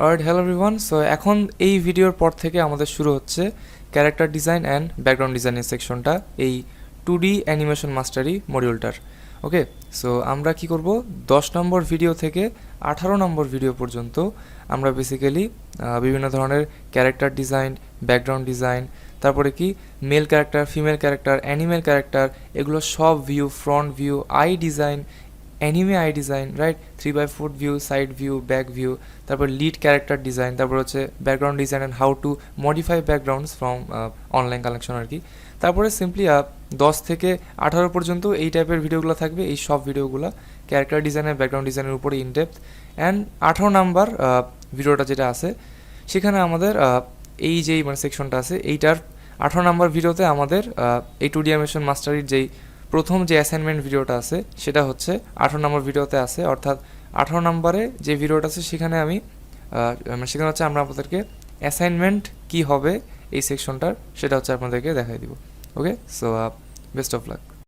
Alright, hello everyone. So এখন এই ভিডিওর পর থেকে আমাদের শুরু হচ্ছে ক্যারেক্টার ডিজাইন অ্যান্ড ব্যাকগ্রাউন্ড ডিজাইনের সেকশনটা, এই 2D অ্যানিমেশন মাস্টারি মডিউলটার। ওকে, সো আমরা কি করব, 10 নম্বর ভিডিও থেকে 18 নম্বর ভিডিও পর্যন্ত আমরা বেসিক্যালি বিভিন্ন ধরনের ক্যারেক্টার ডিজাইন, ব্যাকগ্রাউন্ড ডিজাইন, তারপরে কি male character, female character, animal character, এগুলো সব view, front view, eye design, anime eye design, right, 3/4 view, side view, back view, তারপর লিড ক্যারেক্টার ডিজাইন, তারপর হচ্ছে background design and how to modify backgrounds from online collection আর কি। তারপরে simply 10 থেকে 18 পর্যন্ত এই টাইপের ভিডিওগুলো থাকবে। এই সব ভিডিওগুলো ক্যারেক্টার ডিজাইনের, ব্যাকগ্রাউন্ড ডিজাইনের উপরে ইনডেপথ। অ্যান্ড 18 নাম্বার ভিডিওটা যেটা আছে সেখানে আমাদের এই যেই মানে সেকশনটা আছে এইটার 18 নাম্বার ভিডিওতে আমাদের এই 2D অ্যানিমেশন মাস্টারির যেই প্রথম যে অ্যাসাইনমেন্ট ভিডিওটা আছে সেটা হচ্ছে 18 নম্বর ভিডিওতে আছে। অর্থাৎ 18 নম্বরে যে ভিডিওটা আছে সেখানে সেখানে হচ্ছে আমরা আপনাদেরকে অ্যাসাইনমেন্ট কি হবে এই সেকশনটার সেটা হচ্ছে আপনাদেরকে দেখাই দিব। ওকে, সো বেস্ট অফ লাক।